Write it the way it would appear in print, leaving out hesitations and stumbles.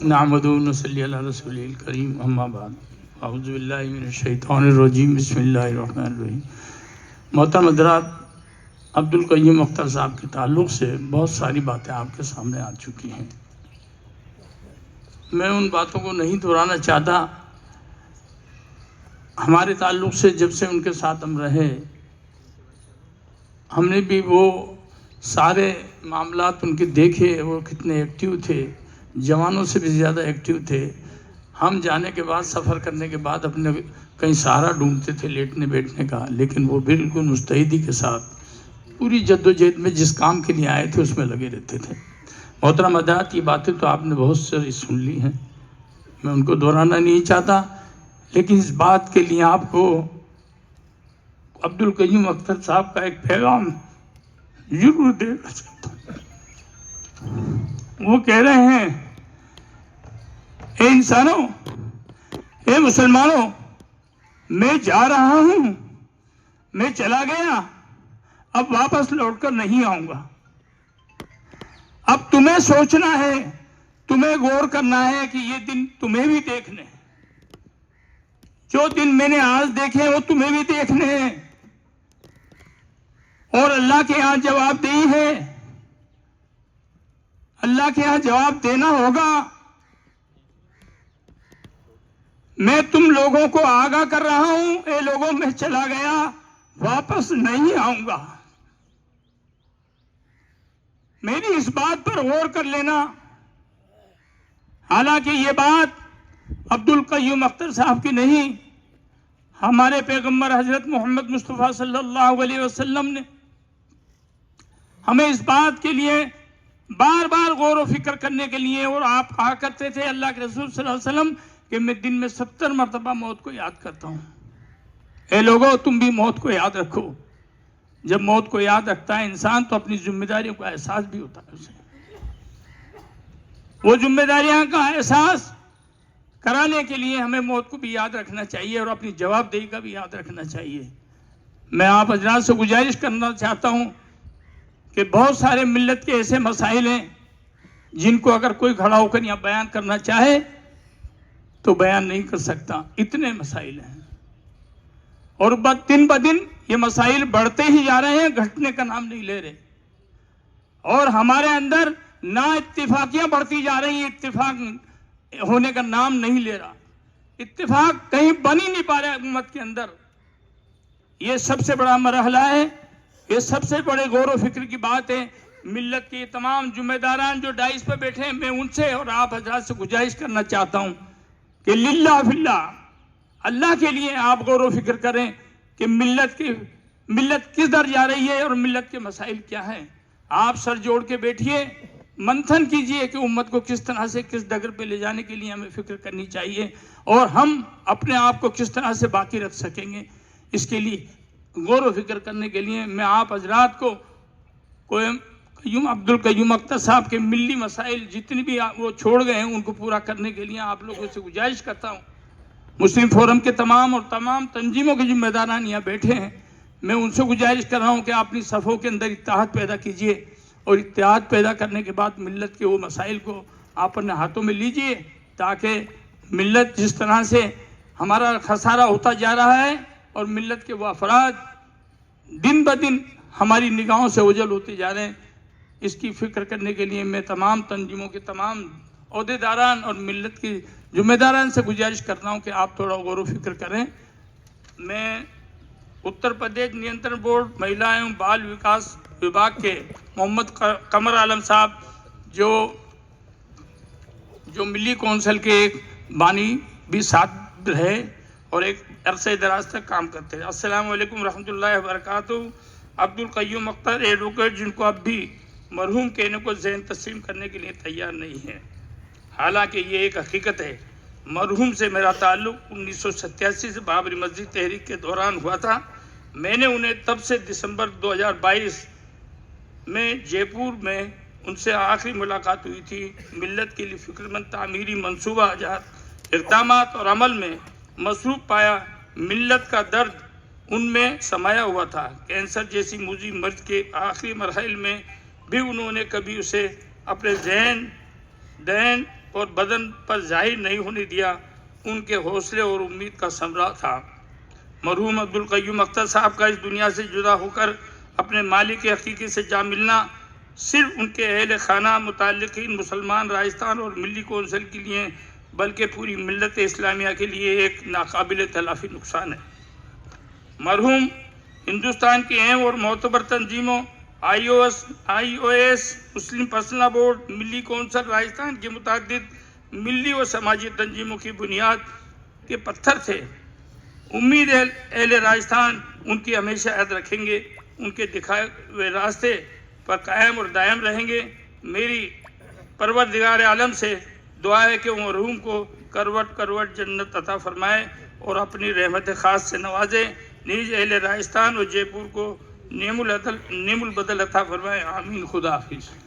نحمدہ و نصلی علی رسول الکریم اما بعد اعوذ باللہ من الشیطان الرجیم بسم اللہ الرحمن الرحیم۔ محترم حضرات، عبدالقیوم اختر صاحب کے تعلق سے بہت ساری باتیں آپ کے سامنے آ چکی ہیں۔ میں ان باتوں کو نہیں دہرانا چاہتا۔ ہمارے تعلق سے جب سے ان کے ساتھ ہم رہے، ہم نے بھی وہ سارے معاملات ان کے دیکھے، وہ کتنے ایکٹیو تھے، جوانوں سے بھی زیادہ ایکٹیو تھے۔ ہم جانے کے بعد، سفر کرنے کے بعد اپنے کہیں سہارا ڈھونڈتے تھے لیٹنے بیٹھنے کا، لیکن وہ بالکل مستعدی کے ساتھ پوری جد و جہد میں جس کام کے لیے آئے تھے اس میں لگے رہتے تھے۔ محترم حضرات، یہ باتیں تو آپ نے بہت ساری سن لی ہیں، میں ان کو دہرانا نہیں چاہتا، لیکن اس بات کے لیے آپ کو عبدالقیوم اختر صاحب کا ایک پیغام ضرور دینا چاہتا ہوں۔ وہ کہہ رہے ہیں، اے انسانوں، اے مسلمانوں، میں جا رہا ہوں، میں چلا گیا، اب واپس لوٹ کر نہیں آؤں گا۔ اب تمہیں سوچنا ہے، تمہیں غور کرنا ہے کہ یہ دن تمہیں بھی دیکھنے ہیں۔ جو دن میں نے آج دیکھے وہ تمہیں بھی دیکھنے ہیں، اور اللہ کے ہاں جواب دہی ہے، اللہ کے ہاں جواب دینا ہوگا۔ میں تم لوگوں کو آگاہ کر رہا ہوں، اے لوگوں، میں چلا گیا، واپس نہیں آؤں گا۔ میری اس بات پر غور کر لینا۔ حالانکہ یہ بات عبدالقیوم اختر صاحب کی نہیں، ہمارے پیغمبر حضرت محمد مصطفیٰ صلی اللہ علیہ وسلم نے ہمیں اس بات کے لیے بار بار غور و فکر کرنے کے لیے، اور آپ کہا کرتے تھے اللہ کے رسول صلی اللہ علیہ وسلم کہ میں دن میں 70 مرتبہ موت کو یاد کرتا ہوں۔ اے لوگوں، تم بھی موت کو یاد رکھو۔ جب موت کو یاد رکھتا ہے انسان تو اپنی ذمہ داریوں کا احساس بھی ہوتا ہے اسے۔ وہ ذمہ داریاں کا احساس کرانے کے لیے ہمیں موت کو بھی یاد رکھنا چاہیے، اور اپنی جواب دہی کا بھی یاد رکھنا چاہیے۔ میں آپ حضرات سے گزارش کرنا چاہتا ہوں کہ بہت سارے ملت کے ایسے مسائل ہیں جن کو اگر کوئی کھڑا ہو کر یہاں بیان کرنا چاہے تو بیان نہیں کر سکتا، اتنے مسائل ہیں، اور دن بدن یہ مسائل بڑھتے ہی جا رہے ہیں، گھٹنے کا نام نہیں لے رہے، اور ہمارے اندر نا اتفاقیاں بڑھتی جا رہی ہیں، اتفاق ہونے کا نام نہیں لے رہا، اتفاق کہیں بن ہی نہیں پا رہا امت کے اندر۔ یہ سب سے بڑا مرحلہ ہے، یہ سب سے بڑے غور و فکر کی بات ہے۔ ملت کے تمام ذمہ داران جو ڈائس پہ بیٹھے ہیں، میں ان سے اور آپ حضرات سے گزارش کرنا چاہتا ہوں کہ للہ فی اللہ، اللہ کے لیے آپ غور و فکر کریں کہ ملت کس در جا رہی ہے اور ملت کے مسائل کیا ہیں۔ آپ سر جوڑ کے بیٹھیے، منتھن کیجئے کہ امت کو کس طرح سے کس ڈگر پہ لے جانے کے لیے ہمیں فکر کرنی چاہیے، اور ہم اپنے آپ کو کس طرح سے باقی رکھ سکیں گے۔ اس کے لیے غور و فکر کرنے کے لیے میں آپ حضرات کو عبدالقیوم اختر صاحب کے ملی مسائل جتنی بھی وہ چھوڑ گئے ہیں ان کو پورا کرنے کے لیے آپ لوگوں سے گزارش کرتا ہوں۔ مسلم فورم کے تمام تنظیموں کے ذمہ داران یہاں بیٹھے ہیں، میں ان سے گزارش کر رہا ہوں کہ آپ اپنی صفوں کے اندر اتحاد پیدا کیجئے، اور اتحاد پیدا کرنے کے بعد ملت کے وہ مسائل کو آپ اپنے ہاتھوں میں لیجئے، تاکہ ملت جس طرح سے ہمارا خسارہ ہوتا جا رہا ہے اور ملت کے وہ افراد دن بدن ہماری نگاہوں سے اوجھل ہوتے جا رہے ہیں، اس کی فکر کرنے کے لیے میں تمام تنظیموں کے تمام عہدیداران اور ملت کی ذمہ داران سے گزارش کرتا ہوں کہ آپ تھوڑا غور و فکر کریں۔ میں اتر پردیش نینترن بورڈ مہیلا ایوم بال وکاس وبھاگ کے محمد قمر عالم صاحب جو ملی کونسل کے ایک بانی بھی ساتھ رہے اور ایک عرصہ دراز تک کام کرتے ہیں۔ السلام علیکم ورحمۃ اللہ وبرکاتہ۔ عبدالقیوم اختر ایڈوکیٹ جن کو اب بھی مرحوم کہنے کو ذہن تسلیم کرنے کے لیے تیار نہیں ہے، حالانکہ یہ ایک حقیقت ہے۔ مرحوم سے میرا تعلق 1987 سے بابری مسجد تحریک کے دوران ہوا تھا۔ میں نے انہیں تب سے دسمبر 2022 میں جے پور میں ان سے آخری ملاقات ہوئی تھی۔ ملت کے لیے فکر مند تعمیری منصوبہ جات اقدامات اور عمل میں مصروف پایا۔ ملت کا درد ان میں سمایا ہوا تھا۔ کینسر جیسی موذی مرض کے آخری مراحل میں بھی انہوں نے کبھی اسے اپنے ذہن اور بدن پر ظاہر نہیں ہونے دیا، ان کے حوصلے اور امید کا ثمرہ تھا۔ مرحوم عبدالقیوم اختر صاحب کا اس دنیا سے جدا ہو کر اپنے مالک حقیقی سے جا ملنا صرف ان کے اہل خانہ، متعلقین، مسلمان راجستھان اور ملی کونسل کے لیے بلکہ پوری ملت اسلامیہ کے لیے ایک ناقابل تلافی نقصان ہے۔ مرحوم ہندوستان کی اہم اور معتبر تنظیموں آئی او ایس، مسلم پرسنل بورڈ، ملی کونسل، راجستھان کی متعدد ملی و سماجی تنظیموں کی بنیاد کے پتھر تھے۔ امید ہے اہل راجستھان ان کی ہمیشہ عہد رکھیں گے، ان کے دکھائے ہوئے راستے پر قائم اور دائم رہیں گے۔ میری پروردگار عالم سے دعا ہے کہ وہ مرحوم کو کروٹ کروٹ جنت عطا فرمائے اور اپنی رحمت خاص سے نوازے، نیز اہل راجستھان اور جے پور کو نعم البدل عطا فرمائے۔ آمین۔ خدا حافظ۔